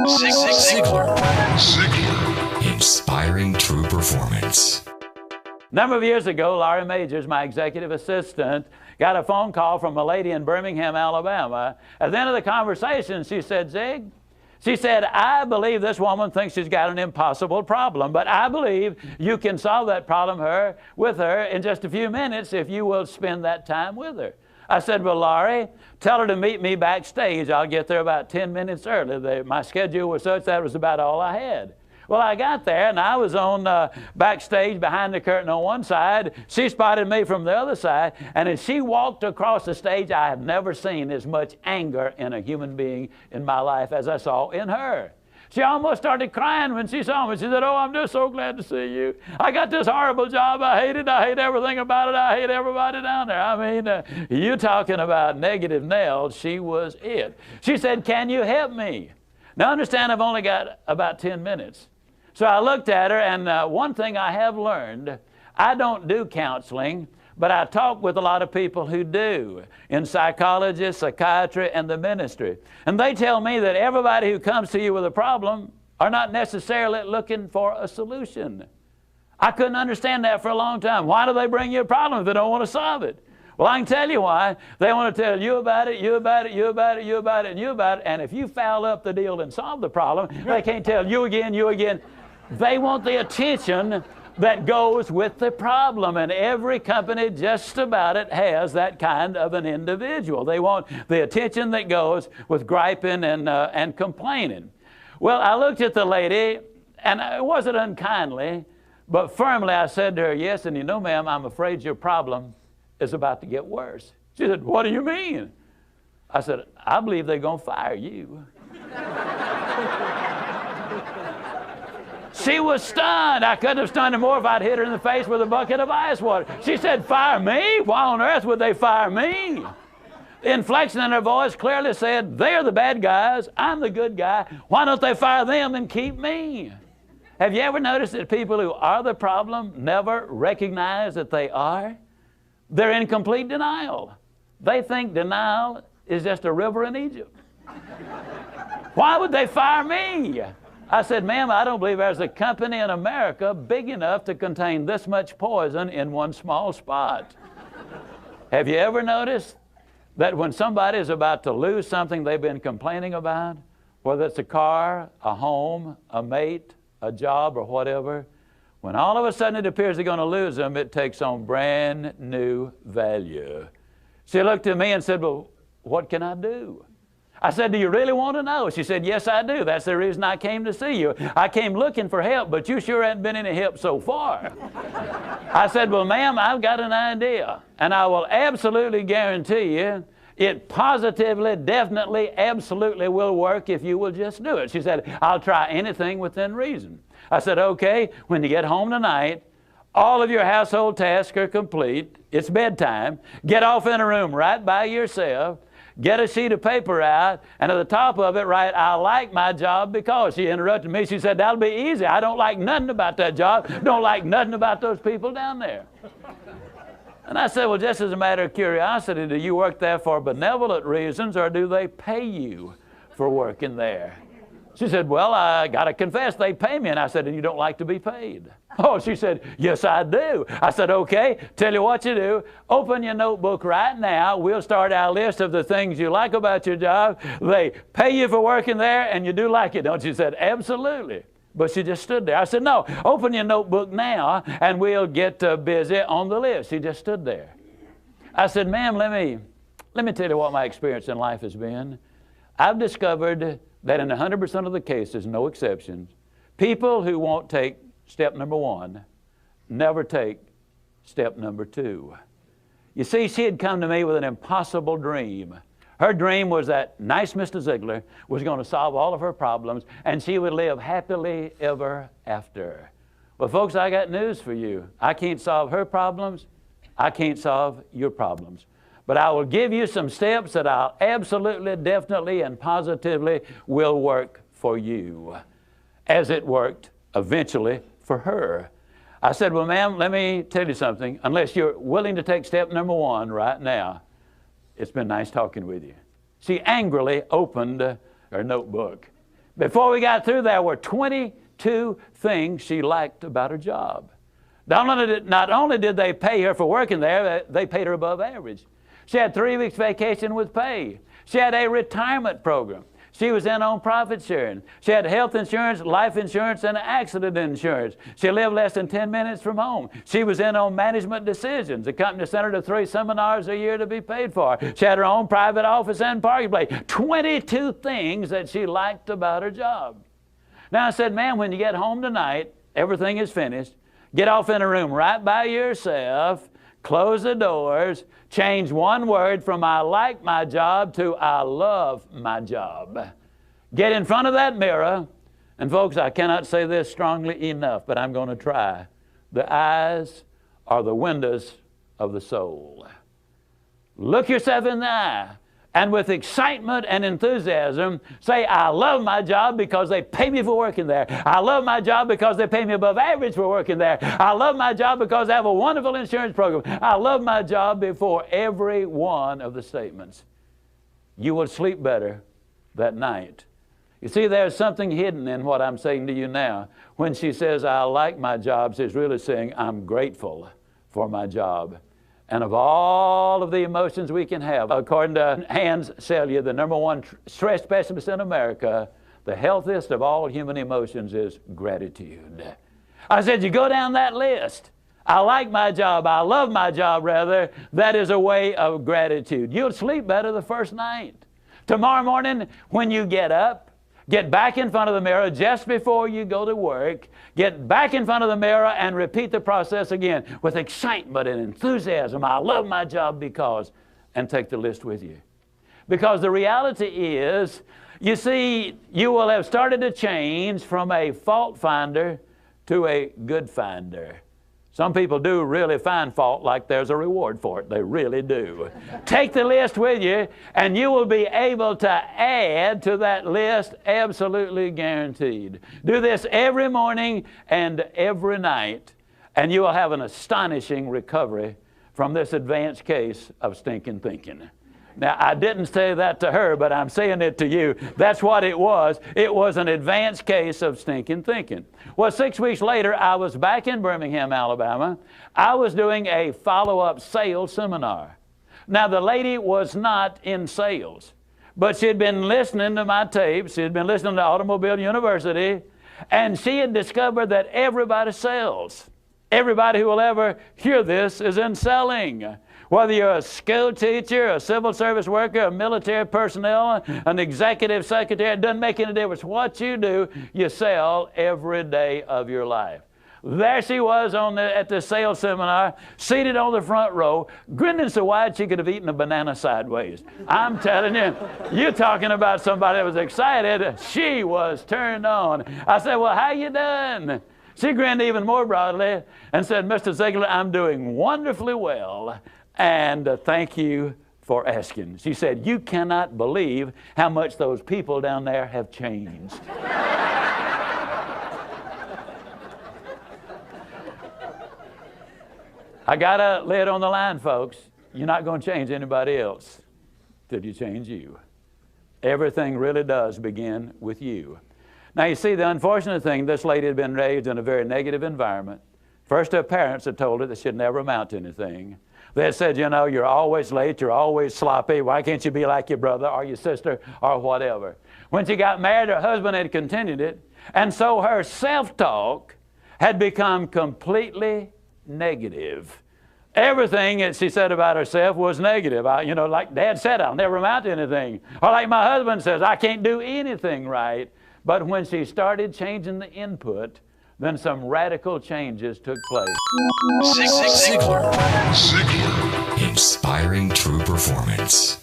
Zig Ziglar. Inspiring true performance. A number of years ago, Laurie Majors, my executive assistant, got a phone call from a lady in Birmingham, Alabama. At the end of the conversation, she said, Zig, she said, I believe this woman thinks she's got an impossible problem, but I believe you can solve that problem with her in just a few minutes if you will spend that time with her. I said, well, Laurie, tell her to meet me backstage. I'll get there about 10 minutes early. My schedule was such that was about all I had. Well, I got there, and I was on backstage behind the curtain on one side. She spotted me from the other side, and as she walked across the stage, I have never seen as much anger in a human being in my life as I saw in her. She almost started crying when she saw me. She said, oh, I'm just so glad to see you. I got this horrible job. I hate it. I hate everything about it. I hate everybody down there. I mean, you talking about negative nails, she was it. She said, can you help me? Now, understand, I've only got about 10 minutes. So I looked at her, and one thing I have learned, I don't do counseling, but I talk with a lot of people who do, in psychology, psychiatry, and the ministry. And they tell me that everybody who comes to you with a problem are not necessarily looking for a solution. I couldn't understand that for a long time. Why do they bring you a problem if they don't want to solve it? Well, I can tell you why. They want to tell you about it, you about it, you about it, you about it, and you about it. And if you foul up the deal and solve the problem, they can't tell you again, you again. They want the attention that goes with the problem, and every company just about it has that kind of an individual. They want the attention that goes with griping and complaining. Well, I looked at the lady, and it wasn't unkindly, but firmly I said to her, yes, and you know, ma'am, I'm afraid your problem is about to get worse. She said, what do you mean? I said, I believe they're going to fire you. She was stunned. I couldn't have stunned her more if I'd hit her in the face with a bucket of ice water. She said, fire me? Why on earth would they fire me? The inflection in her voice clearly said, they're the bad guys, I'm the good guy. Why don't they fire them and keep me? Have you ever noticed that people who are the problem never recognize that they are? They're in complete denial. They think denial is just a river in Egypt. Why would they fire me? I said, ma'am, I don't believe there's a company in America big enough to contain this much poison in one small spot. Have you ever noticed that when somebody is about to lose something they've been complaining about, whether it's a car, a home, a mate, a job, or whatever, when all of a sudden it appears they're going to lose them, it takes on brand new value. She looked at me and said, well, what can I do? I said, do you really want to know? She said, yes, I do. That's the reason I came to see you. I came looking for help, but you sure haven't been any help so far. I said, well, ma'am, I've got an idea, and I will absolutely guarantee you it positively, definitely, absolutely will work if you will just do it. She said, I'll try anything within reason. I said, okay, when you get home tonight, all of your household tasks are complete. It's bedtime. Get off in a room right by yourself. Get a sheet of paper out, and at the top of it write, I like my job because. She interrupted me. She said, that'll be easy. I don't like nothing about that job. Don't like nothing about those people down there. And I said, well, just as a matter of curiosity, do you work there for benevolent reasons, or do they pay you for working there? She said, well, I got to confess, they pay me. And I said, and you don't like to be paid? Oh, she said, yes, I do. I said, okay, tell you what you do. Open your notebook right now. We'll start our list of the things you like about your job. They pay you for working there, and you do like it, don't you? She said, absolutely. But she just stood there. I said, no, open your notebook now, and we'll get busy on the list. She just stood there. I said, ma'am, let me tell you what my experience in life has been. I've discovered that in 100% of the cases, no exceptions, people who won't take step number one never take step number two. You see, she had come to me with an impossible dream. Her dream was that nice Mr. Ziglar was going to solve all of her problems, and she would live happily ever after. Well, folks, I got news for you. I can't solve her problems. I can't solve your problems. But I will give you some steps that I'll absolutely, definitely, and positively will work for you, as it worked eventually for her. I said, well, ma'am, let me tell you something. Unless you're willing to take step number one right now, it's been nice talking with you. She angrily opened her notebook. Before we got through, there were 22 things she liked about her job. Not only did they pay her for working there, they paid her above average. She had 3 weeks vacation with pay. She had a retirement program. She was in on profit sharing. She had health insurance, life insurance, and accident insurance. She lived less than 10 minutes from home. She was in on management decisions. The company sent her to 3 seminars a year to be paid for. She had her own private office and parking place. 22 things that she liked about her job. Now I said, ma'am, when you get home tonight, everything is finished. Get off in a room right by yourself. Close the doors, change one word from I like my job to I love my job. Get in front of that mirror, and folks, I cannot say this strongly enough, but I'm going to try. The eyes are the windows of the soul. Look yourself in the eye, and with excitement and enthusiasm, say, I love my job because they pay me for working there. I love my job because they pay me above average for working there. I love my job because I have a wonderful insurance program. I love my job before every one of the statements. You will sleep better that night. You see, there's something hidden in what I'm saying to you now. When she says, I like my job, she's really saying, I'm grateful for my job. And of all of the emotions we can have, according to Hans Selye, the #1 stress specialist in America, the healthiest of all human emotions is gratitude. I said, you go down that list. I like my job. I love my job, rather. That is a way of gratitude. You'll sleep better the first night. Tomorrow morning, when you get up, get back in front of the mirror just before you go to work. Get back in front of the mirror and repeat the process again with excitement and enthusiasm. I love my job because, and take the list with you. Because the reality is, you see, you will have started to change from a fault finder to a good finder. Some people do really find fault like there's a reward for it. They really do. Take the list with you, and you will be able to add to that list, absolutely guaranteed. Do this every morning and every night, and you will have an astonishing recovery from this advanced case of stinking thinking. Now, I didn't say that to her, but I'm saying it to you. That's what it was. It was an advanced case of stinking thinking. Well, 6 weeks later, I was back in Birmingham, Alabama. I was doing a follow-up sales seminar. Now, the lady was not in sales, but she had been listening to my tapes. She had been listening to Automobile University, and she had discovered that everybody sells. Everybody who will ever hear this is in selling. Whether you're a school teacher, a civil service worker, a military personnel, an executive secretary, it doesn't make any difference. What you do, you sell every day of your life. There she was at the sales seminar, seated on the front row, grinning so wide she could have eaten a banana sideways. I'm telling you, you're talking about somebody that was excited. She was turned on. I said, well, how you doing? She grinned even more broadly and said, Mr. Ziglar, I'm doing wonderfully well. And thank you for asking. She said, you cannot believe how much those people down there have changed. I got to lay it on the line, folks. You're not going to change anybody else till you change you. Everything really does begin with you. Now, you see, the unfortunate thing, this lady had been raised in a very negative environment. First, her parents had told her that she'd never amount to anything. They said, you know, you're always late, you're always sloppy, why can't you be like your brother or your sister or whatever? When she got married, her husband had continued it, and so her self-talk had become completely negative. Everything that she said about herself was negative. You know, like Dad said, I'll never amount to anything. Or like my husband says, I can't do anything right. But when she started changing the input, then some radical changes took place. Zig Ziglar. Inspiring true performance.